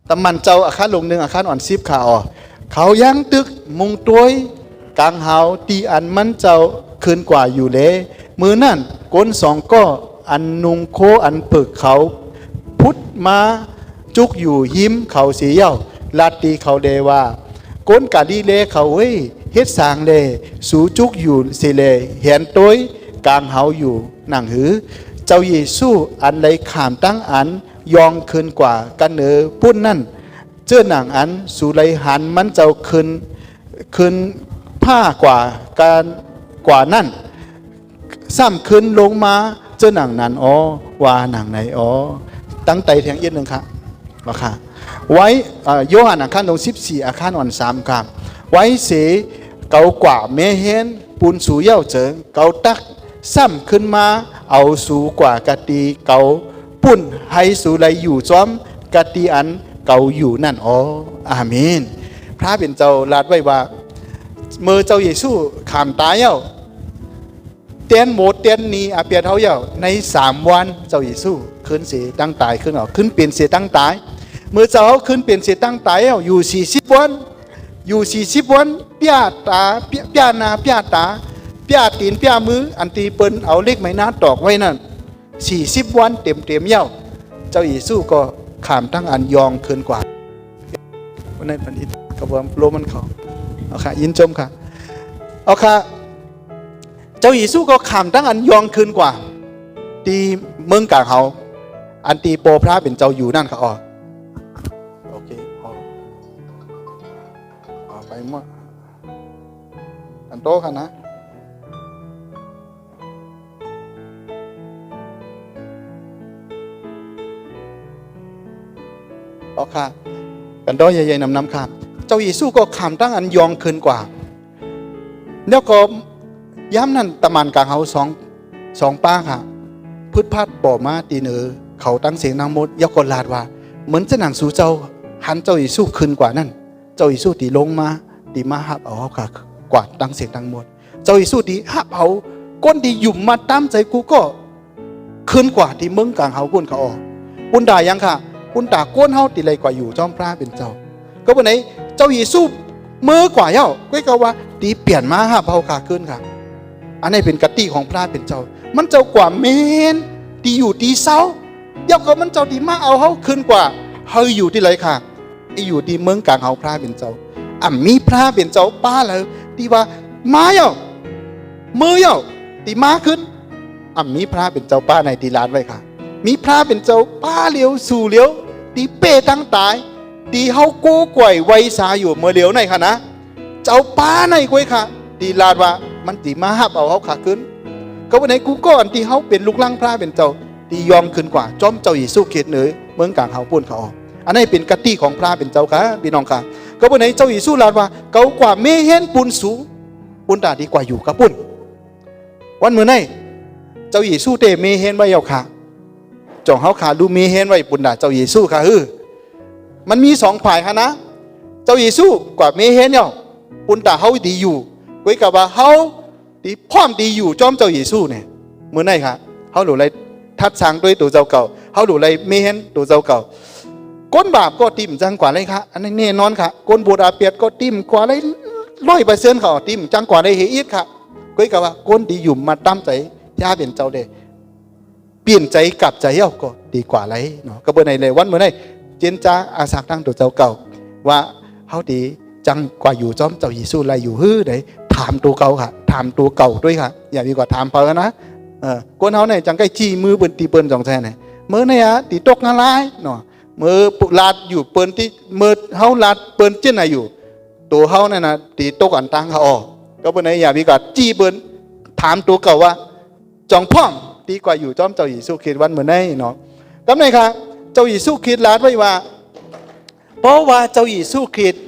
ตำมันเจ้าอาคารลงหนึ่งอาคารอ่อนซิบข่าวเขายังตึกมุงตัวยกลางเฮาตีอันมันเจ้าคืนกว่าอยู่เลยมือนั่นก้นสองก็อันนุงโคอันปึกเขาพุทธมาจุกอยู่ยิ้มเขาเสียเย้าลาตีเขาเดว่าก้นกาดีเลเขาเฮ้ยเฮ็ดสางเลสูจุกอยู่เสเลเห็นตัวกลางเฮาอยู่หนังหือเจ้าเยซูอันไรขามตั้งอันยองคืนกว่ากันปุ้นนั่นเจ้าหนังอันสู่ไรหันมันเจ้าคืนผ้ากว่าการกว่านั่นซ้ำคืนลงมาเจ้าหนังนั้นว่าหนังไหนตั้งใจแทงยืนหนึ่งครับว่าค่ะไว้โยหันอาคารตรง14อาคารอ่อน3ครับไว้เสเกากว่าเมเฮนปูนสูเย่าเจิงเกาตักซ้ำขึ้นมาเอาสูกว่ากะตีเกาปุ่นให้สูไรอยู่จ้อมกะตีอันเกาอยู่นั่นอาเมนพระเป็นเจ้าลาดไว้ว่าเมื่อเจ้าเยซูขามตายเย่าเตียนโมเตียนนีอาเปียเท่าเย่าใน3 วันเจ้าเยซูขึ้นเสียตั้งตายขึ้นเปลี่ยนเสียตั้งตายเมื่อเจ้าขึ้นเปลี่ยนเสียตั้งตายเย่าอยู่40 วันอยู่40 วันเปียตาเปียนาเปียตาเปียตีนเปียมืออันตีเปิ้นเอาเล็กไม้นาตอกไว้นั่น40 วันเต็มเย่าเจ้าเยซูก็ขามตั้งอันยองขึ้นกว่าวันนั้นพันอินกับว่าโรมันเขาเอาค่ะยินชมค่ะเอาค่ะเจ้าเยซูก็ขามตั้งอันยองขึ้นกว่าตีเมืองกลางเขาอันตีโปพระเป็นเจ้าอยู่นั่นค่ะโอเคไปมั่วอันโตค่ะนะค่ะกันด้อยใหญ่ๆนำค่ะเจ้าเยซูก็ขามตั้งอันยองขึ้นกว่าแล้วก็ย้ำนั่นตะมันกลางเขาสองป้าค่ะพืชพัดบ่อมาตีเนอเขาตั้งเสียงนางมดยกลาดว่าเหมือนจะหนังสู่เจ้าหันเจ้าเยซูขึ้นกว่านั่นเจ้าเยซูตีลงมาตีมาหับเอาเขาค่ะกว่าตั้งเสียงนางมดเจ้าเยซูตีหับเอาก้นดีหยุ่มมาตั้มใจกูก็ขึ้นกว่าที่เมืองกลางเขาพุ่นเขาพุ่นด่ายังค่ะคุณตาก้นเฮาติเลยกว่าอยู่จอมพระเป็นเจ้าก็วันไหนเจ้าเยซูเมื่อกว่าเย้าก็กว่าตีเปลี่ยนมาฮะเผาขาขึ้นค่ะอันนี้เป็นกติของพระเป็นเจ้ามันเจ้ากว่าเมนตีอยู่ตีเศร้าเย้าก็มันเจ้าตีมาเอาเฮาขึ้นกว่าเฮาอยู่ที่ไรค่ะอยู่ที่เมืองกลางเฮาพระเป็นเจ้ามีพระเป็นเจ้าป้าเลยตีว่ามาเย้ามือเย้าตีมาขึ้นมีพระเป็นเจ้าป้าในตีลานไว้ค่ะมีพระเป็นเจ้าป้าเลี้ยวสู่เลี้ยวตีเป้ตั้งตายตีเฮากู้กวยไว้สาอยู่เมื่อเลี้ยวในค่ะนะเจ้าป้าในกวยค่ะตีลาดว่ามันตีมาหับเอาเฮาขาขึ้นก็วันไหนกูก็อันตีเฮาเป็นลูกลังพระเป็นเจ้าตียอมขึ้นกว่าจอมเจ้าเยซูเขตเหนือเมืองกลางเฮาปุ่นเขาอันนี้เป็นกติของพระเป็นเจ้าค่ะพี่น้องค่ะก็วันไหนเจ้าเยซูลาดว่าเก่ากว่าเมเห็นปุนสูปุนตาดีกว่าอยู่กับปุ่นวันเมื่อไหนเจ้าเยซูเตเมเห็นไว้เอาค่ะจองเฮาขาดูมีเห็นไว้ปุ่นด่าเจ้าเยซูค่ะมันมี2 ฝ่ายค่ะนะเจ้าเยซูกว่ามีเห็นเนาะปุ่นด่าเฮาดีอยู่ไว้กับว่าเฮาดีพร้อมดีอยู่จอมเจ้าเยซูเนี่ยเมื่อไหร่ค่ะเฮาหลุดไรทัดสางด้วยตัวเจ้าเก่าเฮาหลุดไรมีเห็นตัวเจ้าเก่าก้นบาปก็ติ่มจังกว่าเลยค่ะอันนี้แน่นอนค่ะก้นบูดาเปียดก็ติ่มกว่าเลย100%เขาติ่มจังกว่าได้เฮียดค่ะไว้กับว่าก้นดีอยู่มาตั้มใจย่าเป็นเจ้าเดเปลี่ยนใจกลับใจเย้าก็ดีกว่าไรเนาะก็เบอร์ไหนเลยวันเมื่อไหร่เจนจ้าอาสาตั้งตัวเจ้าเก่าว่าเขาดีจังกว่าอยู่จอมเจ้าเยซูไรอยู่ไหนถามตัวเก่าค่ะถามตัวเก่าด้วยค่ะอย่าดีกว่าถามเพลินนะคนเขาเนี่ยจังใกล้จี้มือเปิ้นตีเปิ้น2 แท่ไหนเมื่อเนี่ยตีตกนั่นไรเนาะเมื่อปุลาดอยู่เปิ้นที่เมื่อเขาลาดเปิ้นเจ้าไหนอยู่ตัวเขาเนี่ยนะตีตกอันตังเขาก็เบอร์ไหนอย่าดีกว่าจี้เปิ้นถามตัวเก่าว่าจองพ่องดีกว่าอยู่จอมเจ้าเยซูคริสต์วันเหมือนไงเนาะจำได้ค่ะเจ้าเยซูคริสต์ลาดไว้ว่าเพราะว่าเจ้าเยซูคริสต์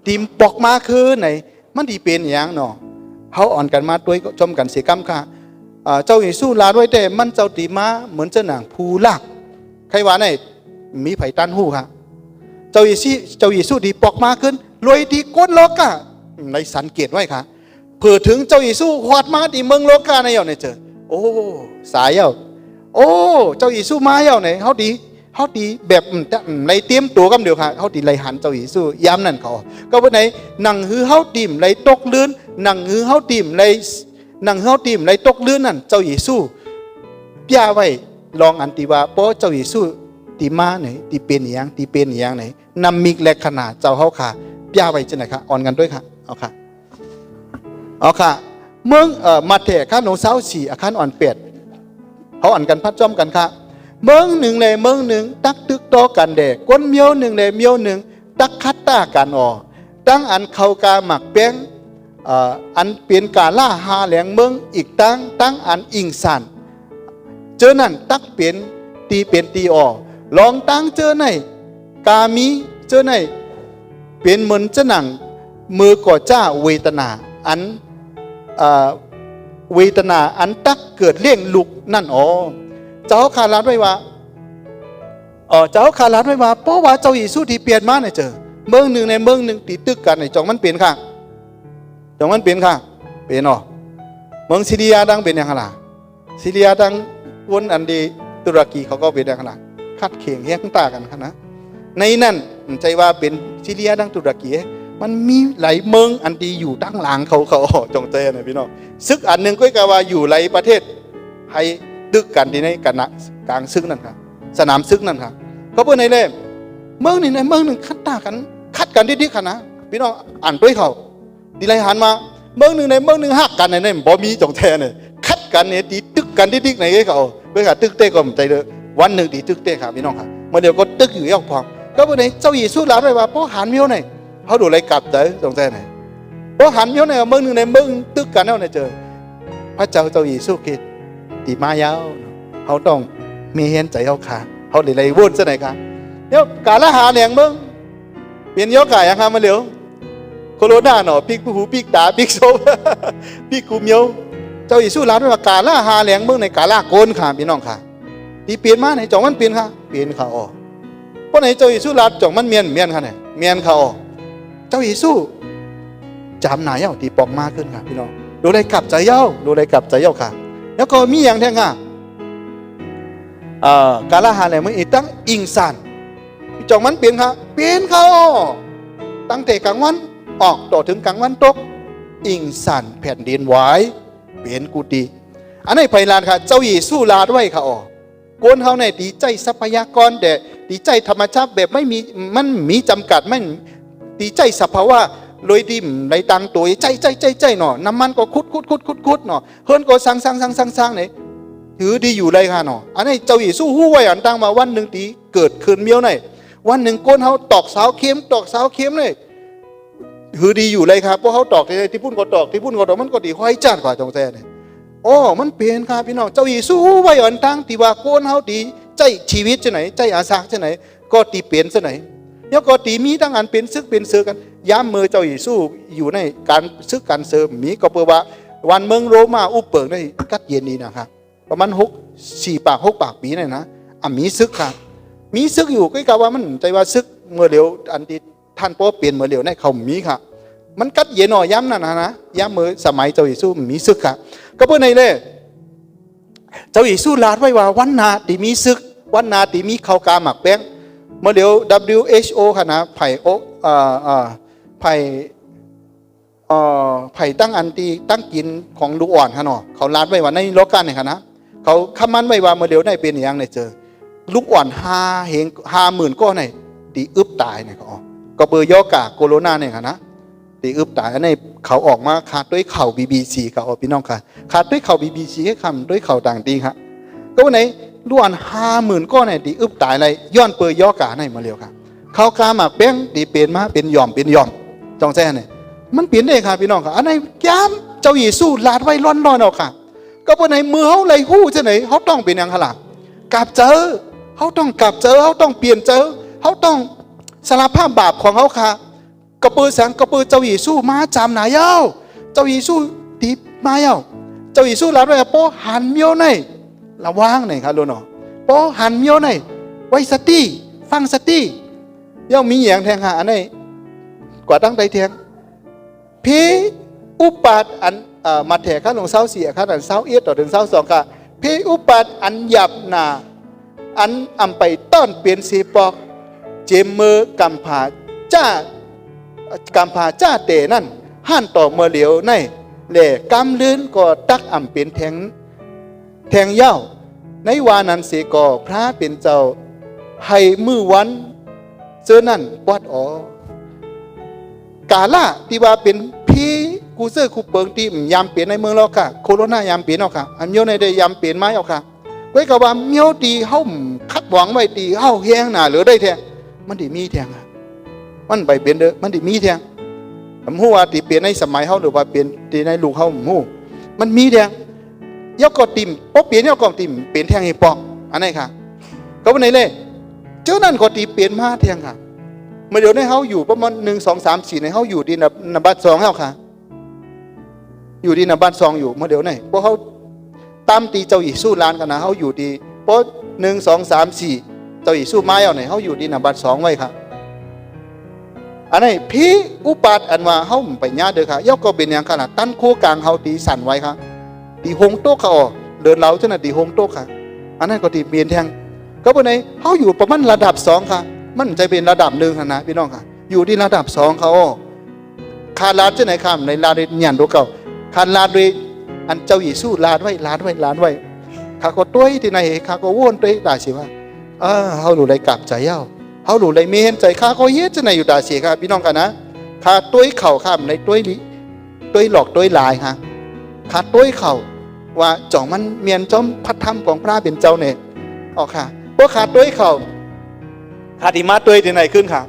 ทีมปอกมาคือไหนมันดีเป็นอย่างเนาะเขาอ่อนกันมาด้วยจมกันเสียกรรมค่ะเจ้าเยซูลาดไว้แต่มันเจ้าตีมาเหมือนเจ้าหนังผู้ลักใครว่าไหนมีไผ่ตันหูค่ะเจ้าเยซูดีปอกมาขึ้นรวยดีก้นโลกะในสังเกตไว้ค่ะเผื่อถึงเจ้าเยซูหอดมาดีเมืองโลกาในเจ้าเนี่ยเจอโอ้สายเย้าโอ้เจ้าเยซูมาเย้าไหนเขาดี เขาตีแบบในเตรียมตัวกันเดียวค่ะเขาตีไรหันเจ้าเยซูย้ำนั่นเขาก็วันไหนนั่งฮือเขาตีมไรตกลื่นนั่งฮือเขาตีมไรนั่งเขาตีมไรตกลื่นนั่นเจ้าเยซูพิจาไว้ลองอันตีว่าเพราะเจ้าเยซูตีมาไหนตีเป็นอย่างไหนนำมิกและขนาดเจ้าเขาค่ะพิจาไว้จะไหนค่ะอ่อนกันด้วยค่ะเอาค่ะเมืองมาเถะข้าหนูเสาสี่อาคารอ่อนเป็ดเขาอ่านกันพัดจ้อมกันค่ะเมืองหนึ่งเลยเมืองหนึ่งตักตึกโตกันเด็กก้นเมียวหนึ่งเลยเมียวหนึ่งตักคัดตากันออตั้งอันเขากาหมักแป้งอันเปลี่ยนกาล่าหาแหลงเมืองอีกตั้งอันอิงสันเจอนั่นตักเปลี่ยนตีออลองตั้งเจอไหนกามีเจอไหนเปลี่ยนเหมือนจะหนังมือก่อจ้าเวทนาอันเวทนาอันตักเกิดเลี้ยงลุกนั่นเจ้าคารัดไว้ว่าเจ้าคารัดไว้ว่าเพราะว่าเจ้าเยซูที่เปลี่ยนมาเนี่ยเจอเมืองหนึ่งในเมืองหนึ่งตีตึกกันในจองมันเปลี่ยนค่ะเปลี่ยนเมืองซีเรียดังเป็นอย่างไรซีเรียดังวนอันดีตุรกีเขาก็เป็นอย่างไรคัดเข่งแยกตากันค่ะนะในนั้นใจว่าเป็นซีเรียดังตุรกีมันมีหลายเมืองอันดีอยู่ตั้งหลังเขาจงใจนะพี่น้องซึกอันหนึ่งก็กว่าอยู่หลายประเทศให้ตึกกันที่ในกันนะกลางซึกนั่นค่ะสนามซึกนั่นค่ะเขาเปิดในเล่มเมืองนี้ในเมืองหนึ่งคัดกันดิค่ะนะพี่น้องอ่านด้วยเขาดีไรหันมาเมืองหนึ่งในเมืองหนึ่งหักกันในนั้นบ่มีจงแทนเนี่ยคัดกันเนี่ยตีตึกกันดิไหนเขาเพื่อตึกเต้ก็ใจเลยวันหนึ่งตีตึกเต้ค่ะพี่น้องค่ะเมื่อเดียวก็ตึกอยู่ยอกพองก็เปิดในเจ้าเยซูลาด้วยว่าเพราะหันเมียวไหนเขาดูอะไรกลับใจจงใจไหนเพราะหันเมียวไหนเมืองหนึ่งในเมืองตึกกันแล้วเนี่ยเจอพระเจ้าเยซูคิดตีมายาวเขาต้องมีเห็นใจเขาขาเขาเลยวุ่นซะไหนคะเดี๋ยวกาละหาแหลงเมืองเปลี่ยนยกกายยังไงมาเหลียวโคโรนาหนอปีกหูปีกตาปีกโซปีกกูเมียวเจ้าอิสุร้านว่ากาละหาแหลงเมืองในกาละโกนค่ะพี่น้องค่ะตีเปลี่ยนมาไหนจ่องมันเปลี่ยนค่ะเปลี่ยนค่ะเพราะไหนเจ้าอิสุร้านจ่องมันเมียนค่ะไหนเมียนค่ะเจ้าอิสุจำหนาเย้าตีปอกมากขึ้นค่ะพี่น้องดูอะไรกลับใจเย้าค่ะแล้วก็มีอย่างแท้ค่ะกาลาหาแหลงเมืองอีตั้งอิงสันจ่องมันเปลี่ยนค่ะตั้งแต่กลางวันออกต่อถึงกลางวันตกอิงสันแผ่นดินไหวเปลี่ยนกุฏิอันนี้ไพลานค่ะเจ้าเยซูลาด้วยค่ะโกนเขาในดีใจทรัพยากรแต่ดีใจธรรมชาติแบบไม่มีมันมีจำกัดไม่ดีใจสภาวะลอยดิมในตังตัวใจหน่อน้ำมันก็คุดหน่อเฮิร์นก็สร้างเนี่ยถือดีอยู่เลยค่ะหน่ออันนี้เจ้าเยซูหู้ไว้อันตั้งมาวันหนึ่งตีเกิดคืนเมียวในวันหนึ่งก้นเขาตอกเสาเข็มเลยถือดีอยู่เลยครับเพราะเขาตอกที่พุ่นก็ตอกมันก็ดีห้อยจานกว่าจงแท้เนี่ยมันเปลี่ยนครับพี่น้องเจ้าเยซูหู้ไว้อันตั้งที่ว่าก้นเขาดีใจชีวิตจะไหนใจอาสาจะไหนก็ตีเปลี่ยนจะไหนแล้วก็ตีมีตั้งอันเป็นซึกเป็นเสือกันย้ำมือเจ้าเยซูอยู่ในการซึกการเสริมมีก็เปิดว่าวันเมืองโรมาอุปเปิงได้กัดเย็นนี้นะครับประมาณ6 ปากปีนี่นะมีซึกค่ะมีซึกอยู่ก็กล่าวว่ามันใจว่าซึกเมื่อเร็วอันที่ท่านพ่อเปลี่ยนเมื่อเร็วในเขามีค่ะมันกัดเย็นหน่อยย้ำนั่นนะย้ำเมื่อสมัยเจ้าเยซูมีซึกค่ะก็เพื่อในเล่เจ้าเยซูลาดไว้ว่าวันนาตีมีซึกวันนาตีมีข้าวกาหมักแป้งเมื่อเร็ว WHO ค่ะนะไผ่ตั้งอันตีตั้งกินของลูกอ่อนค่ะเนาะเขาลาดไว้ว่าในโลกาเนี่ยค่ะนะเขาคำมันไว้ว่าเมื่อเร็วได้เป็นอย่างไรเจอลูกอ่อน50,000 ก็ในตีอึบตายเนี่ยก็เบอร์ยอกาโคโรนาเนี่ยค่ะนะตีอึบตายอันนี้เขาออกมาขาดด้วยเข่า BBC ค่ะพี่น้องค่ะขาดด้วยเข่า BBC ให้คำด้วยเข่าต่างตีค่ะก็วันไหนลูกอ่อน50,000 ก็ในตีอึบตายอะไรย้อนเบอร์ยอกาในมาเร็วค่ะเขากาหมากเป้งตีเปลี่ยนมาเป็นยอมจองแจ้เนี่ยมันเปลี่ยนได้ค่ะพี่น้องค่ะอันไหนย้ำเจ้าเยซูลาดไว้ร้อนเอาค่ะก็วันไหนมือเขาไหลหู้จะไหนเขาต้องเป็นอย่างขลังกลับเจอเขาต้องกลับเจอเขาต้องเปลี่ยนเจอเขาต้องสารภาพบาปของเขาค่ะกระปือแสงกระปือเจ้าเยซูมาจำหนาเย้าเจ้าเยซูตีมาเย้าเจ้าเยซูลาดไว้โป้หันเมียวในระวังหน่อยค่ะลูกเนาะโป้หันเมียวในไว้สติฟังสติย่อมมีอย่างแทงหาอันไหนกว่าตั้งใจแทงพีอุปัตอันมาแถกข้าลงเสา4ข้าอันเสา1ต่อถึงเสา2ค่ะพีอุปัตอันหยับนา อันอำไปต้อนเปลี่ยนสีปอกเจมมือกำผาจ้าเตนั่นห่านต่อเมื่อเหลียวในแหล่กำลื่นก็ตักอำเป็นแทงเย้าในวานันเสก่อพระเป็นเจ้าให้มือวันเจอนั่นปอดอ๋อกาล่าที่ว่าเป็นพี่กูเซอร์กูเปิงที่ยามเปลี่ยนในเมืองเราค่ะโคโรนายามเปลี่ยนเอาค่ะอันโยในได้ยามเปลี่ยนไม้เอาค่ะไว้กับว่าเมียวตีเฮาคัดหวังไว้ตีเฮาแห้งหนาหรือได้แท้มันดิมีแทงอ่ะมันไปเปลี่ยนเด้อมันดิมีแทงผมฮู้ว่าตีเปลี่ยนในสมัยเฮาหรือว่าเปลี่ยนตีในลูกเฮาผมฮู้มันมีแทงยกก็ติ่มพอเปลี่ยนยกก็ติ่มเปลี่ยนแทงให้ปอกอันไหนค่ะก็วันไหนเลยเจ้านั่นก็ตีเปลี่ยนมาแทงค่ะเมื่อเดี๋ยวในเฮาอยู่ประมาณ1 2 3 4ในเฮาอยู่ดีนับบัตร2เฮาค่ะอยู่ดีนับบัตร2อยู่เมื่อเดี๋ยวไหนพวกเฮาตามตีเจ้าอีสู้ลานกันนะเฮาอยู่ดีเพราะ1 2 3 4เจ้าอีสู้ไม้เอาไหนเฮาอยู่ดีนับบัตร2ไว้ค่ะอันไหนพี่อุปาทอันว่าเฮาไปญาติเด้อค่ะยกก็เป็นอย่างขนาดตั้นคู่กลางเฮาตีสั่นไว้ค่ะตีหงโต๊ะเขาเดินเราเจ้าน่ะตีหงโต๊ะค่ะอันนั้นก็ตีเปลี่ยนแทงก็บ่ไหนเฮาอยู่ประมาณระดับ2ค่ะมันจะเป็นระดับ1นะพี่น้องค่ะอยู่ที่ระดับ2เขาคาลาดเจ้าไหนค่ะในลาดหยันโตเก่าคาลาดด้วยอันเจ้าอีสู้ลาดไว้ข้าก็ต้วยที่ไหนข้าก็ว่นต้วยด่าสิว่าเฮาหลู่ไรกลับใจเย้าเฮาหลู่ไรเมนใจข้าก็เฮ็ดเจ้าไหนอยู่ด่าสิค่ะพี่น้องกันนะข้าต้วยเข่าข้ามในต้วยหลอกต้วยลายค่ะข้าต้วยเข่าว่าจ่องมันเมียนจอมพัดธรรมของพระเป็นเจ้าเนี่ยอ๋อค่ะพวกข้าต้วยเข่าขาดีมาต้วยที่ไหนขึ้นค่ะ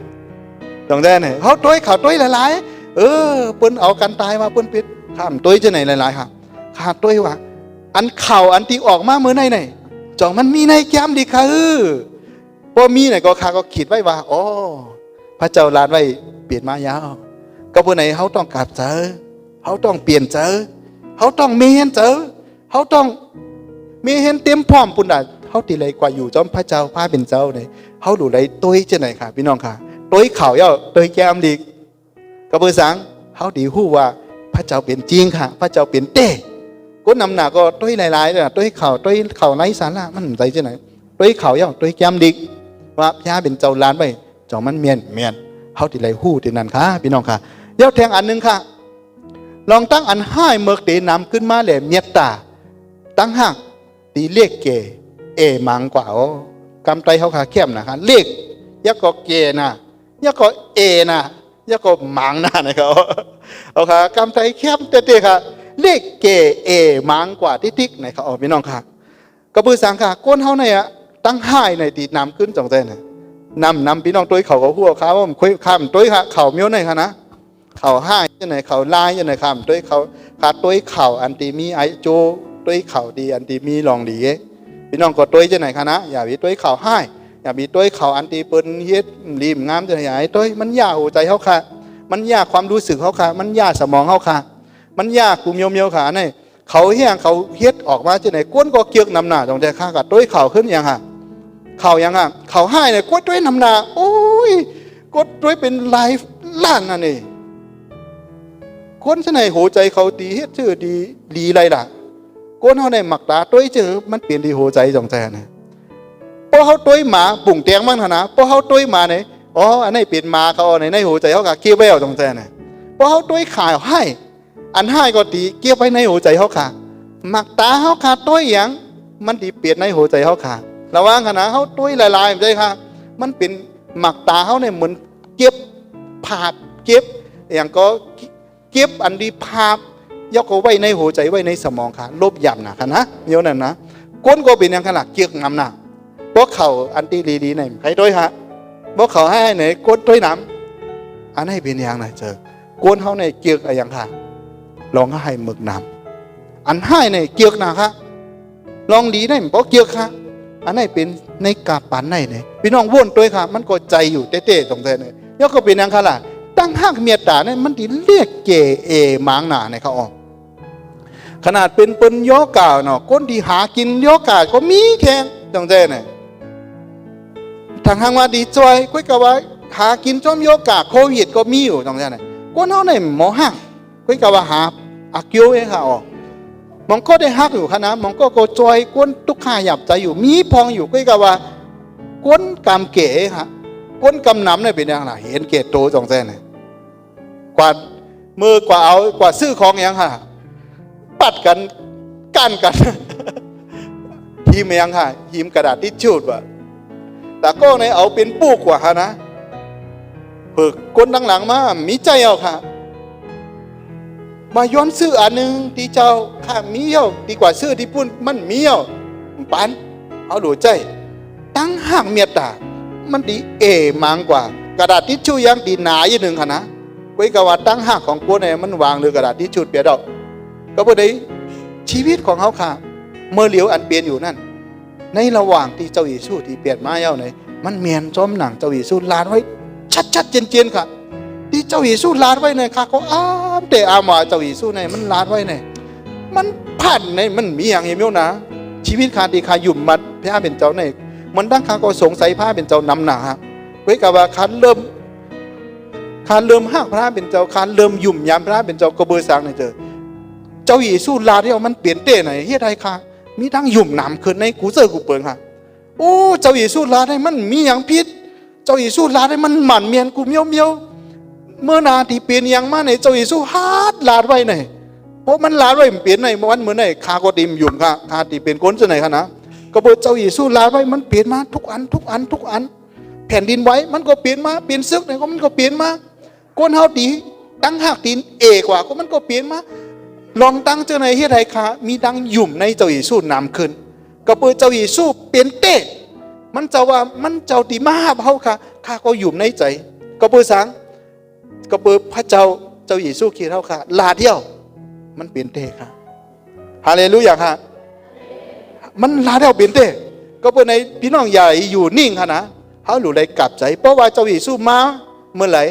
ตรงได้เนี่ยเขาต้วยเข่าต้วยหลายๆเปิ้นเอากันตายมาเปิ้นปิดข้ามต้วยที่ไหนหลายๆค่ะขาดต้วยว่าอันเข่าอันที่ออกมาเมื่อไหนจ่องมันมีในแก้มดีค่ะพอมีไหนก็ข้าก็คิดไว้ว่าอ๋อพระเจ้าลาดไว้เปลี่ยนมายาวก็ผู้ไหนเขาต้องกลับเจอเขาต้องเปลี่ยนเจอเขาต้องเมนเจอเขาต้องเมเห็นเต็มพร้อมปุ่นดาเขาตีเลยกว่าอยู่จอมพระเจ้าพระเป็นเจ้าเนี่ยเขาดูไรต้วยเจ้าไหนค่ะพี่น้องค่ะต้วยเข่าเย้าต้วยแก้มดีกระเบื้องสังเขาดีหู้ว่าพระเจ้าเป็นจริงค่ะพระเจ้าเป็นเต้ก้นนำหนาก็ต้วยหลายๆเลยต้วยเข่าไร้สาระมันใจเจ้าไหนต้วยเข่าเย้าต้วยแก้มดีว่าพระเป็นเจ้าล้านไปจ่องมันเมียนเขาตีเลยหู้ตีนั่นค่ะพี่น้องค่ะเย้าแทงอันนึงค่ะลองตั้งอันให้เมือกเตนำขึ้นมาแหล่เมียตาตั้งหักตีเลขเกมังกว่ากำไตเขาขาเข้มนะคะเลขยักก็เกนะยักก็นะยักก็มังนะนะครับเอาค่ะกำไตเข้มเตะค่ะเลขเกมังกว่าติ๊กๆนะครับเอาพี่น้องค่ะกระบือสังค่ะก้นเขาเนี่ยตั้งให้ในตีนำขึ้นจ่องใจนะนำพี่น้องตัวเขาก็หัวเขาว่าคุยข้ามตัวค่ะเขาเมี้ยวในค่ะนะเขาให้ยังไงเขาลายยังไงข้ามตัวเขาขาดตัวเขาอันตีมีไอโจตัวเขาดีอันตีมีลองดีพี่น้องก็ตัวยังไงคะนะอย่ามีตัวเขาให้อย่ามีตัวเขาอันตีเปิ้นเฮ็ดริมงามจะใหญ่ตัวมันยากหัวใจเขาค่ะมันยากความรู้สึกเขาค่ะมันยากสมองเขาค่ะมันยากกูเมียวขาเนี่ยเขาเฮียงเขาเฮ็ดออกมาจะไหนก้นก็เกียกนำหน้าตรงใจข้ากับตัวเขาขึ้นยังค่ะเขายังค่ะเขาให้เนี่ยก้นตัวนำหน้าโอ้ยก้นตัวเป็นไลฟ์ล้านนั่นเองคนจะไหนหัวใจเขาดีเฮ็ดชื่อดีไรล่ะก้นเขาในหมักตาตัวเจอมันเปลี่ยนดีหัวใจจงใจนะพอเขาตัวหมาปุ่งแตงมั่งนะพอเขาตัวหมาเนี่ยอ๋ออันนี้เปลี่ยนมาเขาในหัวใจเขากะเกี่ยวไว้เอาจงใจนะพอเขาตัวขายให้อันให้ก็ดีเกี่ยวไปในหัวใจเขาค่ะหมักตาเขาขาดตัวอย่างมันดีเปลี่ยนในหัวใจเขาค่ะระวังขนาดเขาตัวลายๆใจค่ะมันเป็นหมักตาเขาเนี่ยเหมือนเก็บผาดเก็บอย่างก็เก็บอันดีภาพยกเอาไว้ในหัวใจไว้ในสมองค่ะลบหยาบนะค่ะนะเดี๋ยวนั้นนะก้นก็เป็นอย่างขนาดเกี่ยงนำนะเพราะเขาอันตีดีๆไหนใครด้วยฮะเพราะเขาให้ไหนก้นด้วยน้ำอันให้เป็นอย่างไหนเจอก้นเขาในเกี่ยงอะไรอย่างค่ะลองให้หมึกน้ำอันให้ในเกี่ยงนะค่ะลองดีได้เพราะเกี่ยงค่ะอันไหนเป็นในกาปันไหนเนี่ยพี่น้องว่นด้วยค่ะมันก็ใจอยู่เต้ๆตรงใจเนี่ยยกก็เป็นอย่างค่ะล่ะตั้งหักเมียตาเนี่ยมันดีเรียกเกมังหนาเนี่ยเขาออกขนาดเป็นเปิ้นโยกาเนาะก้นที่หากินโยกาก็มีแข่งจังเจ้เนี่ยทางทางว่าดีจอยกุ้ยกะว่าหากินจอมโยกาโควิดก็มีอยู่จังเจ้เนี่ยก้นเขาเนี่ยหมอหักกุ้ยกะว่าหาอักโยเองค่ะออกมองก็ได้หักอยู่ขนาดมองก็โกจอยก้นทุกข้าหยับใจอยู่มีพองอยู่กุ้ยกะว่า ก้นกำเก๋ฮะก้นกำน้ำเนี่ยเป็นยังไงเห็นเกตโตสองแสนเนี่ยกว่ามือกว่าเอากว่าซื้อของยังฮะปัดกันกันกันหิมยังฮะหิมกระดาษทิชชู่ว่ะแต่ก็ในเอาเป็นปูกว่าฮะนะเพิกก้นดังหลังมามีใจเอาค่ะมาย้อนซื้ออันหนึ่งที่เจ้าข้ามีเยอะดีกว่าซื้อที่ปุ่นมันมีเยอะปันเอาดูใจตั้งห่างเมียตามันดีมังกว่ากระดาษทิชชู่ยังดีหนาอย่างหนึ่งค่ะนะไว้กับว่าตั้งห่างของกูเนี่ยมันวางหรือกระดาษทิชชู่เปียดอกก็พอดีชีวิตของเขาค่ะเมื่อเหลียวอันเปลี่ยนอยู่นั่นในระหว่างที่เจ้าเยซูที่เปลี่ยนมาเย้าเนี่ยมันเมียนจอมหนังเจ้าเยซูลาดไว้ชัดๆเจนๆค่ะที่เจ้าเยซูลาดไว้เนี่ยค่ะเขาแต่มาเจ้าเยซูเนี่ยมันลาดไว้เนี่ยมันผ่านในมันมีอย่างเหี้ยนะชีวิตขาดีขาหยุ่มมัดพระเป็นเจ้าเนี่ยมันตั้งข้าก็สงสัยพระเป็นเจ้านำหนาฮะไว้กับว่าคันเริ่มห้างพระเป็นเจ้าคันเริ่มหยุ่มยามพระเป็นเจ้าก็เบอร์สางในเจ้าเยซูลาที่เอามันเปลี่ยนเต้ไหนเฮ็ดไทยค่ะมีทั้งหยุ่มหนามขึ้นในกูเจอกูเปิงค่ะโอ้เจ้าเยซูลาได้มันมีอย่างพิษเจ้าเยซูลาได้มันหมั่นเมียนกูเมียวเมื่อนาที่เปลี่ยนอย่างมาในเจ้าเยซูฮาดลาดไว้ไหนเพราะมันลาดไว้เปลี่ยนในวันเหมือนในคาก็ติมหยุ่มค่ะคาที่เป็นก้นจะไหนค่ะนะก็เปิดเจ้าเยซูลาดไว้มันเปลี่ยนมาทุกอันแผ่นดินไว้มันก็เปลี่ยนมาเปลี่ยนซึกไหนก็มันก็เปลี่ยนมาก้นเฮาตีตั้งหักตีนกว่าก็มันก็เปลี่ยนมาลองตั้งเจ้าในเฮ็ดไทยค่ะมีดังหยุ่มในเจ้าเยซูนำขึ้นก็เปิดเจ้าเยซูเปลี่ยนเต้มันเจ้าว่ามันเจ้าตีมาเฮาค่ะข้าก็หยุ่มในใจก็เปิดสังก็เปิดพระเจ้าเยซูคิดเฮาค่ะลาเที่ยวมันเปลี่ยนเต้ค่ะฮาเลลูยาค่ะมันลาเที่ยวเปลี่ยนเต้ก็เปิดในพี่น้องใหญ่อยู่นิ่งค่ะนะเฮาหลุดเลยกลับใจเพราะว่าเจ้าเยซูมาเมื่อไหร่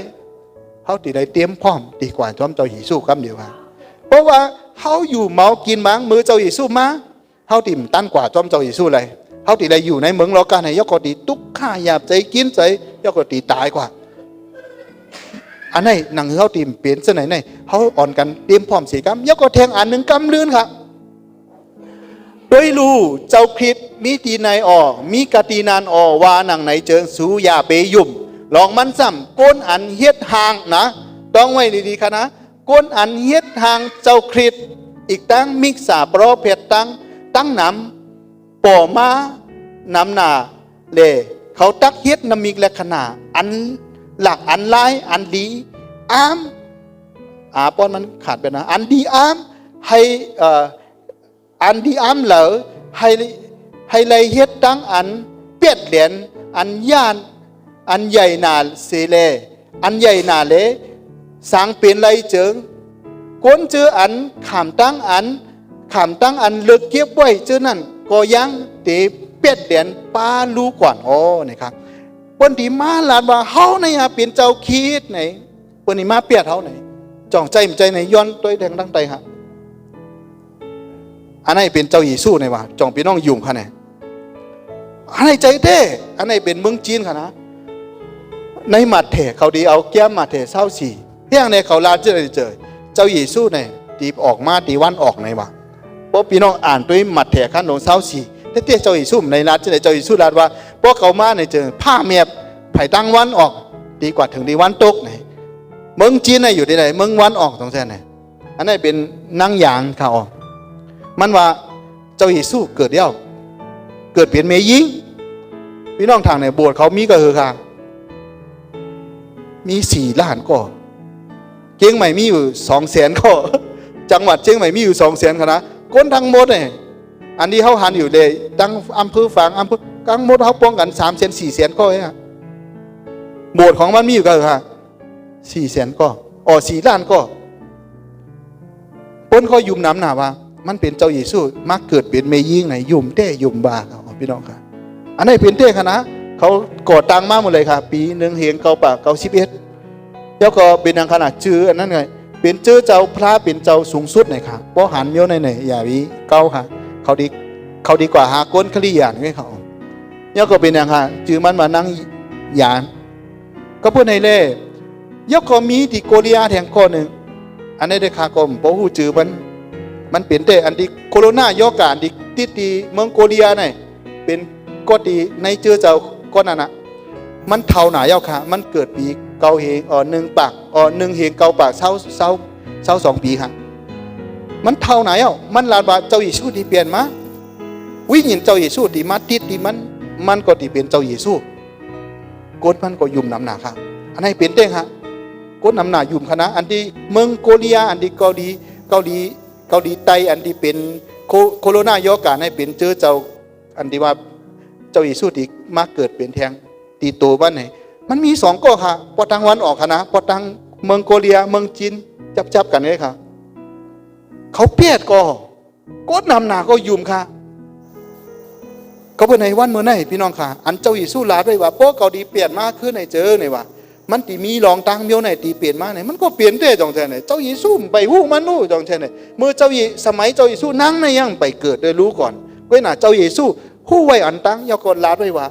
เฮาตีได้เตรียมพร้อมดีกว่าจอมเจ้าเยซูคำเดียวค่ะเพราะว่าเขาอยู่เมากินมังมือเจ้าเยซูมาเขาติ่มตั้นกว่าจอมเจ้าเยซูเลยเขาติได้อยู่ในเมืองโลกาในยกตีตุกข้าหยาบใจกินใจยกตีตายกว่าอันไหนหนังเขาติ่มเปลี่ยนเสนไหนเขาอ่อนกันเตรียมพร้อมสีกำยกแทงอันหนึ่งกำลื่นค่ะโดยรู้เจ้าคริสมีตีนายมีกตีนานว่าหนังไหนเจิงสูยาเปยุ่มลองมันซ้ำก้นอันเฮ็ดห่างนะต้องไว้ดีๆค่ะนะก้นอันเฮ็ดทางเจ้าคริสอีกตั้งมิกษาโปรเพตตั้งนำป่อมานำหนาเลเขาตักเฮ็ดนำมิกและขนาอันหลักอันลายอันดีป้อนมันขาดไปนะอันดีให้อันดีเหลอให้เลยเฮ็ดตั้งอันเปียดเหรียญอันย่านอันใหญ่หนาเสเลอันใหญ่หนาเลสางเป็นไรเจิงก้นเจออันขามตั้งอันเลือกเก็บไว้เจอนั่นก็ยังเตะเป็ดเดียนป้าลูกก่อนนี่ครับปนที่มาลานว่าเฮาในเป็นเจ้าคิดไหนปนที่มาเปียดเฮาไหนจ่องใจมใจไหนย้อนตัวแดงตั้งใจฮะอันไหนเป็นเจ้าเยซูไหนวะจ่องพี่น้องยุ่งค่ะไหนอันไหนใจเท่อันไหนเป็นเมืองจีนค่ะนะในมัดเถเขาดีเอาแก้มมัดเถเศร้าสีเพียงในเขาลาเจอเจ้าเยซูเนี่ยตีออกมาตีวันออกในวะเพราะพี่น้องอ่านด้วยมัดเถขั้นหลงเศร้าสีแต่เจ้าเยซูในลาเจอเจ้าเยซูลาว่าเพราะเขามาในเจอผ้าเมียบไผ่ตั้งวันออกดีกว่าถึงดีวันตกไหนเมืองจีนอยู่ที่ไหนเมืองวันออกตรงเส้นไหนอันนี้เป็นนั่งยางข่าวมันว่าเจ้าเยซูเกิดเดียวเกิดเปลี่ยนเมยิงพี่น้องทางในโบสถ์เขามีก็คือค่ะมี4 ล้านก็เชียงใหม่มีอยู่200,000ก็จังหวัดเชียงใหม่มีอยู่200,000นะคนทั้งหมดเนี่ยอันนี้เขาหันอยู่เลยตั้งอำเภอฝางอำเภอกลางหมดเขาป้องกัน300,000-400,000ก็เนี่ยโบสถ์ของมันมีอยู่ก็ค่ะ400,000ก็4 ล้านก็คนเขายุ่มน้ำหนาว่ามันเป็นเจ้าเยซูมักเกิดเป็นเมยิงไหนยุ่มเต้ยุ่มบาเขาพี่น้องค่ะอันนี้เป็นเต้ค่ะนะเขาก่อตังมาหมดเลยค่ะปีหนึ่งเฮียงเกาปากเกา11แล้วก็เป็นทางขนาดชื่ออันนั้นไงเป็นชื่อเจ้าพระเป็นเจ้าสูงสุดหน่อยค่ะเพราะหันเมี้ยวในอย่าวิเก้าค่ะเขาดีกว่าหาก้นคลี่ยานให้เขาแล้วก็เป็นอย่างค่ะจือมันมานั่งยานก็พูดในเล่ยกก็มีที่โกเลียแห่งข้อหนึ่งอันนี้ได้ค่ะกรมเพราะหูจือมันเปลี่ยนแต่อันที่โคโรนายกอันที่ติดเมืองโกเลียเนี่ยเป็นก็ดีในเจอเจ้าก็ ก้นนั่นนะมันเท่าหนาเย้าค่ะมันเกิดปีเกาเหง1 ปาก1 เหงเกาปากเศร้า2 ปีค่ะมันเท่าหนาเย้ามันลาบาเจ้าเยซูที่เปลี่ยนมาวิญญาณเจ้าเยซูที่มาติดที่มันก็ที่เป็นเจ้าเยซูก้นมันก็ยุ่มน้ำหนาค่ะอันนี้เป็นเต้งค่ะก้นน้ำหนายุ่มคณะอันที่เมืองโคเรียอันที่เกาหลีใต้อันที่เป็นโคโรนาย่อการให้เป็นเจอเจ้าอันที่ว่าเจ้าเยซูที่มาเกิดเป็นแทงตีโตบ้านไหนมันมี2ก็ค่ะพอทางวันออกค่ะนะพอทางเมืองโคเรียเมืองจีนจับกันเลยค่ะเขาเปียดก็ก้นน้ำหนาก็ยุ่มค่ะก็เป็นในวันเมื่อไหนพี่น้องค่ะอันเจ้าเยซูลาด้วยว่าพวกเกาหลีเปลี่ยนมากขึ้นในเจอในว่ามันตีมีรองตังเมียวไหนตีเปลี่ยนมาไหนมันก็เปลี่ยนได้จองแท้ไหนเจ้าเยซูไปหู้มันรู้จองแท้ไหนเมื่อเจ้าสมัยเจ้าเยซูนั่งในยังไปเกิดได้รู้ก่อนก็น่ะเจ้าเยซูหู้ไว้อันตังยากรลาด้วยว่า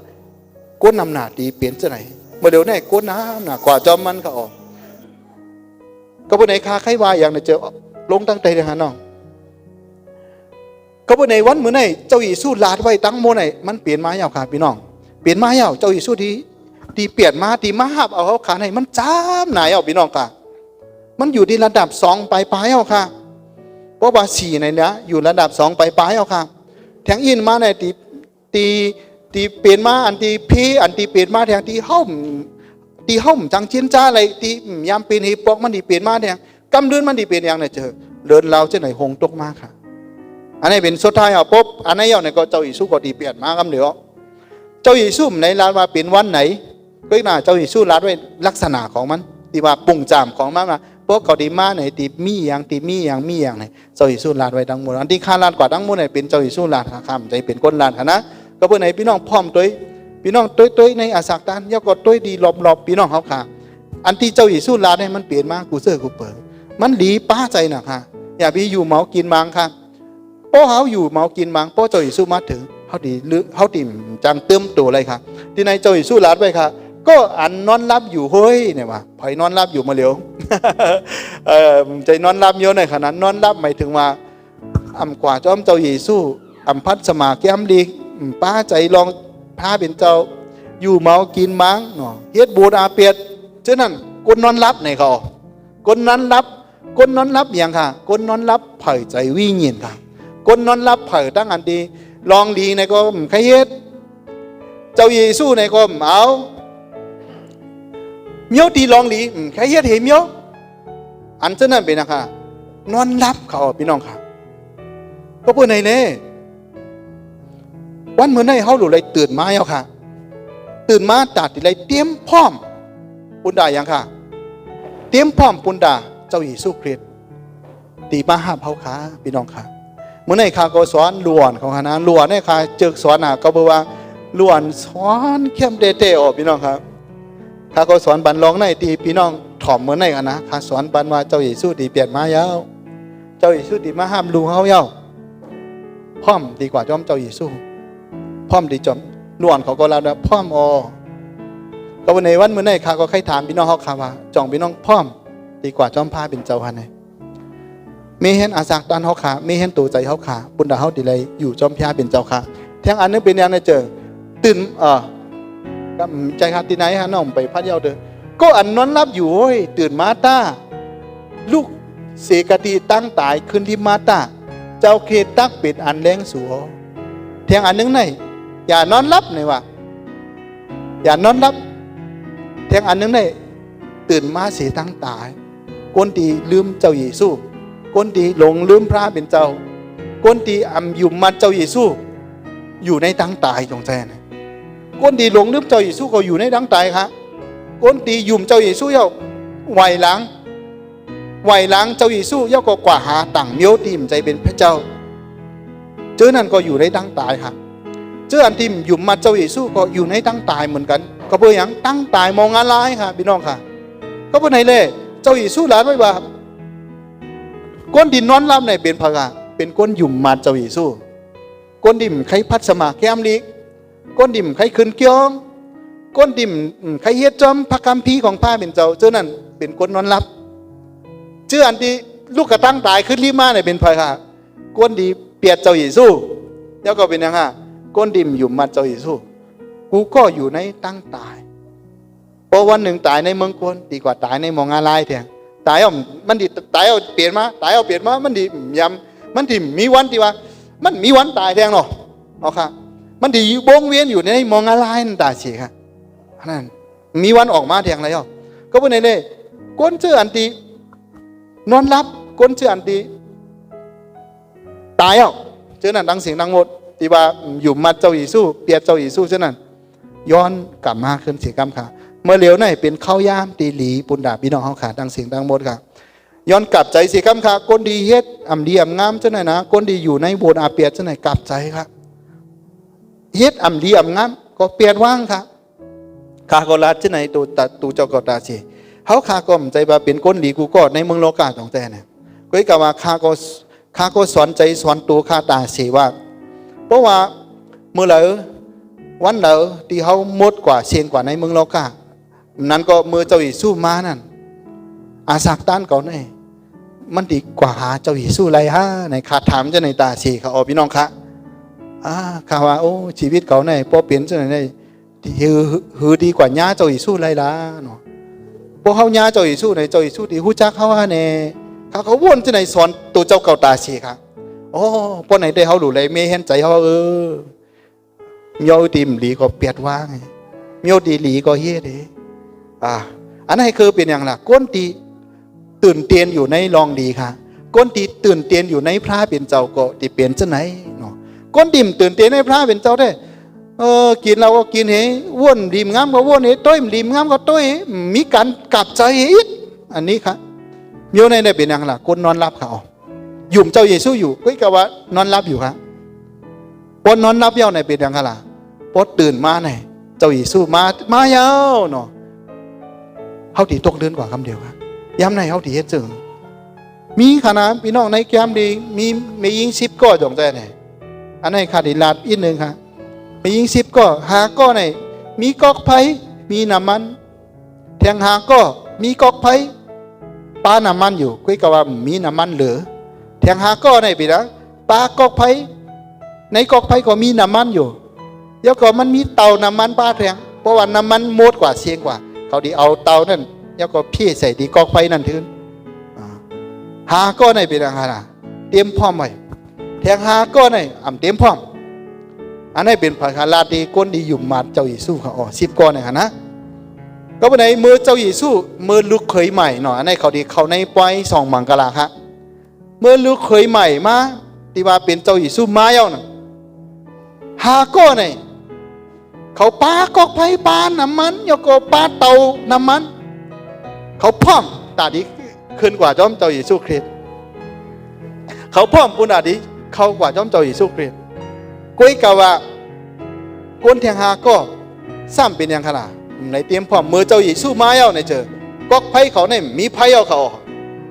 ก้นนำหนาตีเปลี่ยนจะไหนเมื่อเดี๋ยวนี้ก้นน้ำหนากว่าจอมมันก็ออกก็เป็นในคาไขว่าอย่างในเจอลงตั้งใจเลยฮะน้องก็เป็นในวันเมื่อไหนเจ้าเยซูลาไว้ตั้งโมไหนมันเปลี่ยนมาอย่างค่ะพี่น้องเปลี่ยนมาอย่างเจ้าเยซูที่เปลี่ยนมาที่มาหับเอาเขาขาให้มันจ้ามไหนเอาพี่น้องค่ะมันอยู่ที่ระดับ2 ปลายเอาค่ะเพราะว่า4ในเนี้ยอยู่ระดับ2 ปลายเอาค่ะแทงอินมาในตีเปลี่ยนมาอันที่พีอันที่เปลี่ยนมาแทงที่ห้มจังเชียนจ้าอะไรที่ยามเป็นฮีปอกมันที่เปลี่ยนมาแทงกำเดินมันที่เปลี่ยนอย่างไหนเจอเดินเราจะไหนหงตกมาค่ะอันนี้เป็นสุดท้ายเอาปุ๊บอันนี้เอาในก็เจ้าเยซูก็ที่เปลี่ยนมากำเดียวเจ้าเยซูในลานว่าเป็นวันไหนก็น่าเจ้าเยซูลาดไว้ลักษณะของมันที่ว่าปุ่งจามของมันนะพวกเกาหลีมาไหนตีมีอย่างไหนเจ้าเยซูลาดไว้ทั้งหมดอันที่ข้าลาดกว่าทั้งหมดไหนเป็นเจ้าเยซูลาดข้ามใจเป็นก้นลาดนะก็เพื่อไหนพี่น้องพร้อมตัวพี่น้องตัวในอาศักตานยกกดตัวดีหลบพี่น้องเขาค่ะอันที่เจ้าเยซูลาดให้มันเปลี่ยนมากูเสื้อกูเปิดมันดีป้าใจนะค่ะอย่าพี่อยู่เมากินมังค่ะเพราะเขาอยู่เมากินมังเพราะเจ้าเยซูมาถึงเขาดีหรือเขาติ่มจังเติมตัวอะไรค่ะที่ในเจ้าเยซูลาดไว้ค่ะก็อันนอนรับอยู่เฮ้ยเนี่ยว่าไผ่นอนรับอยู่มาเร็วใจนอนรับเยอะในขนาดนอนรับหมายถึงว่าอำกว่าจอมเจ้าเยซูอำพัดสมาแก้มดีป้าใจลองพาเป็นเจ้าอยู่เมากินมังเนาะเฮ็ดบูดอาเปียดเจ้านั่นคนนอนรับในเขาคนนอนรับอย่างค่ะคนนอนรับเผยใจวิ่งเงียนค่ะคนนอนรับเผยตั้งอันดีลองดีในก็ใครเฮ็ดเจ้าเยซูในก็เอาเมียวตีลองดีใครเฮ็ดเห็นเมียวอันเจ้านั่นเป็นนะคะนอนรับเขาพี่น้องค่ะก็เพื่อไหนเลยวันเมื่อไหร่เขาหลุดเลยตื่นมาแล้วค่ะตื่นมาตัดเลยเตรียมพร้อมปุณดาอย่างค่ะเตรียมพร้อมปุณดาเจ้าเยซูคริสต์ตีมาห้าเขาค่ะพี่น้องค่ะเมื่อไหร่ค่ะก็สอนล้วนของคณะล้วนเนี่ยค่ะเจอสอนก็บอกว่าล้วนสอนเข้มเตะออกพี่น้องครับข้าก็สอนบันลองในตีพี่น้องถ่อมเหมือนในกันนะข้าสอนบันว่าเจ้าเยซูตีเปลี่ยนมาเย้าเจ้าเยซูตีมาห้ามลูเขาเย้าพร้อมดีกว่าจอมเจ้าเยซูพร้อมดีจอมล้วนเขาก็แล้วนะพร้อมก็วันในวันเมื่อไหร่ข้าก็ใครถามพี่น้องเขาค่ะว่าจ่องพี่น้องพร้อมดีกว่าจอมพาเป็นเจ้าพันไหนมีเห็นอาศักตันเขาขามีเห็นตัวใจเขาขาบุญดาเขาดีเลยอยู่จอมพาเป็นเจ้าค่ะแทงอันนึงเป็นอย่างในเจอตื่นใจครับที่ไหนฮะน้องไปพัดเยาเด้อก็อันนอนรับอยู่เฮ้ยตื่นมาตาลูกเสกติตั้งตายขึ้นที่มาตาเจ้าเคตักเป็ดอันแรงสัวเทียงอันนึงไหนอย่านอนรับหน่อยวะอย่านอนรับเทียงอันนึงไหนตื่นมาเสียตั้งตายคนที่ลืมเจ้าเยซูคนที่หลงลืมพระเป็นเจ้าคนที่ยุ่มมันเจ้าเยซูอยู่ในตั้งตายจงใจนะคนดีหลงลืมเจ้าเยซูก็อยู่ในดังตายครับคนดียุ่มเจ้าเยซูเย้าไหวหลังเจ้าเยซูเย้าก็กว่าหาต่างเมียวทีมใจเป็นพระเจ้าเจอนั่นก็อยู่ในดังตายครับเจออันทีมยุ่มมาเจ้าเยซูก็อยู่ในดังตายเหมือนกันก็เพื่ออย่างตั้งตายมองอะไรค่ะพี่น้องค่ะก็เพื่อไหนเลยเจ้าเยซูหลานไว้ว่าคนดินนอนรับในเป็นพระเป็นคนยุ่มมาเจ้าเยซูคนดิมใครพัดสมาแก้มลีก้นดิ่มใครขึ้นเกี้ยงก้นดิ่มใครเฮ็ดจอมพระคัมภีร์ของพระเป็นเจ้าเจ้านั่นเป็นคนนอนรับเจ้าอันที่ลูกกระตั้งตายขึ้นรีมาเนี่ยเป็นพระค่ะก้นดีเปียดเจ้าเยซูแล้วก็เป็นยังไงก้นดิ่มอยู่มัดเจ้าเยซู กูก็อยู่ในตั้งตายเพราะวันหนึ่งตายในเมืองกวนดีกว่าตายในมองอะไรเถอะตายเอามันดีตายเอาเปลี่ยนมาตายเอาเปลี่ยนมามันดียำมันดีมีวันที่ว่ามันมีวันตายแทงเนาะเอาค่ะมันดีวงเวียนอยู่ในมองอะไรนั่นตาเสียค่ะนั่นมีวันออกมาแทงอะไรอ่ะก็เป็นไงเลยก้นเชื่ออันตีนอนรับก้นเชื่ออันตีตายอ่ะเจ้านั่นดังเสียงดังหมดที่ว่าอยู่มาเจ้าอิสู้เปียเจ้าอิสู้เจ้านั่นย้อนกลับมาขึ้นเสียกรรมค่ะเมื่อเหลียวในเป็นข้าวยามตีหลีปุนดาพี่น้องเขาขาดังเสียงดังหมดค่ะย้อนกลับใจเสียกรรมค่ะก้นดีเฮ็ดอ่ำดีอ่ำงามเจ้านั่นนะก้นดีอยู่ในโบสถ์อาเปียเจ้านั่นกลับใจค่ะเฮ็ดอ่ำดีอ่ำงามก็เปลี่ยนว่างค่ะข้าก็รัดเจ้าไหนตูเจ้าก็ตาเสียเขาข้าก็มใจว่าเป็นก้นดีกูก็ในเมืองโลกาตองแต่เนี่ยก็กล่าวว่าข้าก็สอนใจสอนตัวข้าตาเสียว่าเพราะว่าเมื่อไหร่วันไหนที่เขาหมดกว่าเชียงกว่าในเมืองโลกานั้นก็เมื่อเจ้าอิสู้มานั่นอาสักต้านเขาเนี่ยมันดีกว่าหาเจ้าอิสู้ไรฮะในขาดถามเจ้าในตาเสียเขาพี่น้องคะข้าว่าโอ้ชีวิตเขาเนี่ยพอเปลี่ยนเจ้าในหือดีกว่าญาเจ้าอิสู้ไรล่ะเนาะพวกเขาญาเจ้าอิสู้ในเจ้าอิสู้ดีหูจักเขาว่าเนี่ยเขาวนเจ้าในสอนตัวเจ้าเก่าตาเสียค่ะโอ้พอไหนได้เขาดูเลยไม่เห็นใจเขามีเอาดีมหลีก็เปียดว่างมีเอาดีหลีก็เฮ็ดอันนั้นคือเป็นอย่างไรก้นตีตื่นเตียนอยู่ในรองดีค่ะก้นตีตื่นเตียนอยู่ในพระเป็นเจ้าก็ตีเปลี่ยนเจ้าไหนเนาะก้นดิมตื่นเตียนในพระเป็นเจ้าได้กินเราก็กินเฮ้ว่นดิมงามก็ว่นเฮ้ต้อยดิมงามก็ต้อยมีการกลับใจเฮ้อันนี้ค่ะมีเอาในได้เป็นอย่างไรก้นนอนรับเขายุ่มเจ้าเยซูอยู่ก็กะว่านอนรับอยู่ครับปนนอนรับเย้าในเป็นอย่างไรปนตื่นมาในเจ้าเยซูมาเย้าเนาะเขาตีตกเดินกว่าคำเดียวครับย้ำในเขาตีเฮ็ดจึงมีขนาดพี่น้องในแคมป์ดีมียิงซิปก็จงใจไหนอันนี้ขาดอีลาดอีกหนึ่งครับมียิงซิปก็หาก็ไหนมีกอกไผ่มีน้ำมันแทงหาก็มีกอกไผ่ปลาน้ำมันอยู่ก็กะว่ามีน้ำมันเหลือแทงหาก็ในปีนะปลากอกไผ่ในกอกไผ่ก็มีน้ำมันอยู่แล้วก็มันมีเตาน้ำมันปลาแทงเพราะว่าน้ำมันหมดกว่าเสียงกว่าเขาดีเอาเตานั่นแล้วก็พี่ใส่ดีกอกไผ่นั่นทึนหาก็ในปีนะเตรียมพร้อมไว้แทงหาก็ในเตรียมพร้อมอันนี้เป็นภาษาลาตีก้นดีอยู่มาเจ้าอิสู้เขา10ก้อนนะก็เป็นไหนมือเจ้าอิสู้มือลูกเขยใหม่หน่อยอันนี้เขาดีเขาในปอย2 มังกรครับเมื่อลูกเขยใหม่มาที่ว่าเป็นเจ้าอิสู้มาเย้าน่ะหาก้อนไหนเขาปากอกไผ่ปาน้ำมันยกปาเตาน้ำมันเขาพร้อมตาดีขึ้นกว่าจอมเจ้าอิสู้คริสต์เขาพร้อมปุณาดีเขากว่าจอมเจ้าอิสู้คริสต์กุยกะว่าก้นแทงหาก็ซ้ำเป็นอย่างขนาดในเตรียมพร้อมมือเจ้าอิสู้มาเย้าในเจอกอกไผ่เขาเนี่ยมีไผ่เอาเขา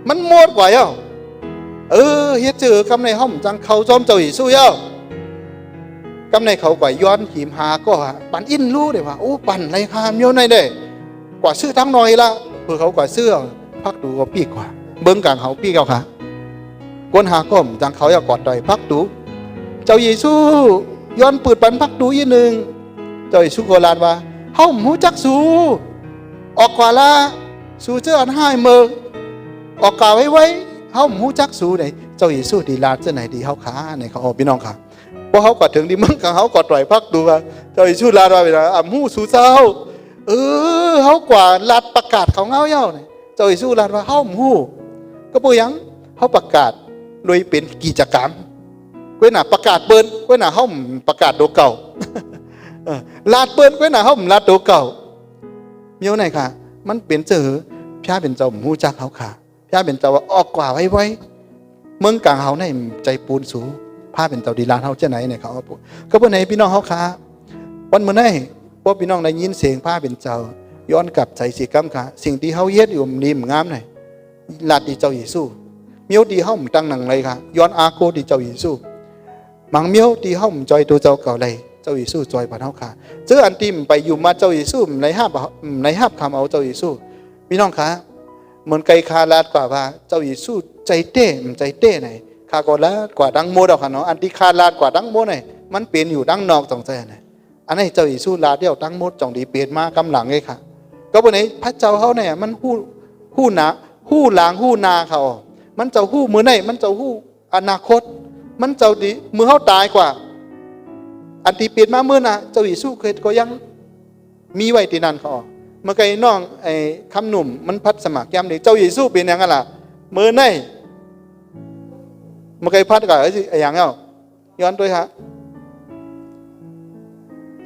มันหมดกว่าเย้าเฮ็ดเจอกำในห้องจังเขาจอมเจ้าอิสู้เย้ากำในเขากว่าย้อนหิมหาก็ปั่นอินรู้เลยว่าโอ้ปั่นไรคามโยนในเด้กว่าซื้อทั้งหน่อยละเพื่อเขากว่าเสื้อพักดูก็ปีกว่าเบิ้งกลางเขาปีกเอาค่ะก้นหาก้มจังเขาอยากกอดต่อยพักดูเจ้าเยซูย้อนปืดปั่นพักดูยี่หนึ่งเจ้าเยซูโกลานว่าเฮาหูจักสูออกกว่าละสูเจ้าอันให้เมือออกกาไว้เฮาหูจักสูไหนเจ้าเยซูดีลาดเจ้าไหนดีเฮาขาในเขาพี่น้องค่ะพอเขากอดถึงดีมึงกับเขากอดต่อยพักดูว่าเจ้าเยซูลาดว่าไปนะหูสูเจ้าเขากว่าลาดประกาศเขาเงาเย้าเนี่ยเจ้าเยซูลาดว่าเฮาหูก็บ่ยังเขาประกาศโดยเป็นกิจกรรมก้อยหน้าประกาศเปิ้นก้อยหน้าเฮาประกาศโดเก่าลาดเปิ้นก้อยหน้าเฮาลาดโดเก่ามีเอาไหนค่ะมันเป็นเจอพี่เป็นเจ้าหูจักเขาค่ะพี่เป็นเจ้าออกกว่าไว้เมืองกลางเขาในใจปูนสูผ้าเป็นเจ้าดีลานเขาเจ้าไหนเนี่ยเขาก็เพื่อนไหนพี่น้องเขาค่ะวันเมื่อไหร่พวกพี่น้องได้ยินเสียงผ้าเป็นเจ้าย้อนกลับใจสีกำค่ะสิ่งที่เขาเย็ดอยู่นิ่มงามหน่อยลาดดีเจ้าเยซูเมียวดีเขาตั้งหนังเลยค่ะย้อนอาโกดีเจ้าเยซูมังเมียวดีเขาจอยตัวเจ้าเก่าเลยเจ้าเยซูจอยบ้านเขาค่ะเจออันที่ไปอยู่มาเจ้าเยซูในห้าคำเอาเจ้าเยซูพี่น้องค่ะเหมือนไก่คาลาดกว่าว่าเจ้าเยซูใจเต้ไหนคาก็ลาดกว่าดังโมดเอาค่ะเนาะอันที่คาลาดกว่าดังโมไหนมันเป็นอยู่ดังนอกตรงใจไหน อันนี้เจ้าเยซูลาเดียวตั้งหมดจ่องดีเปลี่ยนมากำหลังเลยค่ะก็บนไหนพระเจ้าเขาเนี่ยมันหู้หนาหู้หลางหู้นาเขามันเจ้าหู้มือไหนมันเจ้าหู้อนาคตมันเจ้าดีมือเขาตายกว่าอันที่เปลี่ยนมาเมื่อน่ะเจ้าเยซูเคยก็ยังมีไว้ที่นั่นเขาเมื่อไงน้องไอ้คำหนุ่มมันพัดสมัครย้ำเลยเจ้าเยซูเป็นยังไงล่ะมือไหนเมื่อไงพัดกับไอ้อย่างเงี้ยย้อนด้วยฮะ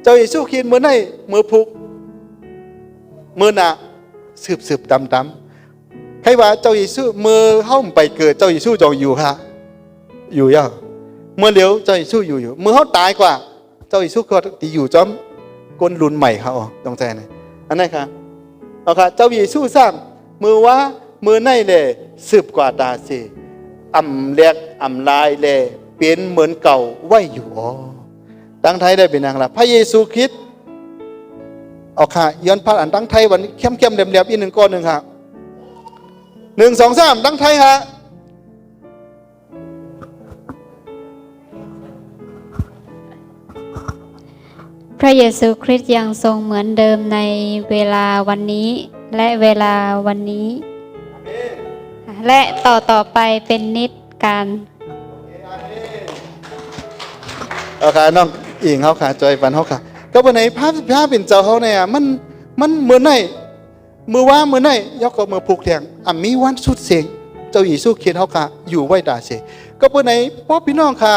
เจ้าเยซูคิดมือไหนมือพุกมือหนาสืบตำใครว่าเจ้าเยซูมือเข้าไปเกิดเจ้าเยซูจงอยู่ค่ะอยู่ย่อเมื่อเลี้ยวเจ้าเยซูอยู่มือเขาตายกว่าเจ้าเยซูก็ตีอยู่จอมก้นรุ่นใหม่เขาตรงใจนี่อันนั้นค่ะเอาค่ะเจ้าเยซูสร้างมือว่ามือในเลยสืบกว่าตาเสอ่ำเล็กอ่ำลายเลยเปลี่ยนเหมือนเก่าไว้อยู่อ๋อตั้งไทยได้เป็นอย่างไรพระเยซูคริสต์เอาค่ะย้อนพระอันตั้งไทยวันเข้มๆเรียบๆอีกหนึ่งก้อนหนึ่งค่ะ1 2 3ตั้งไทยฮะพระเยซูคริสต์ยังทรงเหมือนเดิมในเวลาวันนี้และเวลาวันนี้และต่อไปเป็นนิจการ เอาค่ะน้องอิงเขาค่ะจอยฟันเขาค่ะก็วันไหนภาพเป็นเจ้าเขาเนี่ยมันเหมือนไหนมือว่ามือไหนยกกับมือผูกแทงมีวันสุดเสียงเจ้าเยซูเขียนเขาค่ะอยู่ไว้ด่าเสก็วันไหนพ่อพี่น้องค่ะ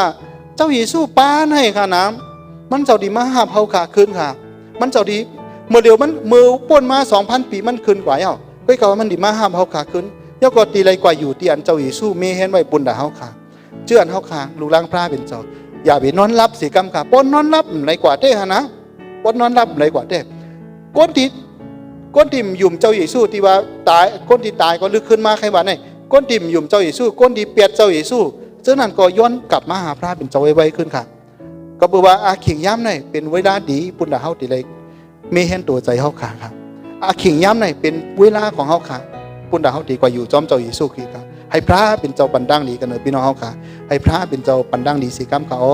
เจ้าเยซูป้านให้ค่ะน้ำมันเจ้าดีมาหาเขาค่ะคืนค่ะมันเจ้าดีเมื่อเดียวมันมือป้นมา 2,000 ปีมันคืนกว่าเอ้าก็เขาว่ามันดีมาหาเขาค่ะคืนยกก็ตีไรกว่าอยู่ที่อันเจ้าเยซูเมเห็นไว้บนด่าเขาค่ะเชื่ออันเขาค่ะลูกล้างพระเป็นเจ้าอย่าไปนอนรับสิกรรมค่ะปนนอนรับไหนกว่าเด้ฮะนะปนนอนรับไหนกว่าเด้ก้นที่ยุ่มเจ้าเยซูที่ว่าตายก้นที่ตายก็ลึกขึ้นมาใครว่าไงก้นที่ยุ่มเจ้าเยซูก้นที่เปียดเจ้าเยซูเจ้านั้นก็ย้อนกลับมาหาพระเป็นเจ้าไว้ขึ้นค่ะก็บอกว่าอาขิงย้ำในเป็นเวลาดีปุ่นดาเฮาตีเลยไม่เห็นตัวใจเฮาขาครับอาขิงย้ำในเป็นเวลาของเฮาขาปุ่นดาเฮาดีกว่าอยู่จอมเจ้าเยซูคือครับให้พระเป็นเจ้าปันดังดีกันเนอะพี่น้องเฮาค่ะให้พระเป็นเจ้าปันดังดีสิกรรมค่ะอ๋อ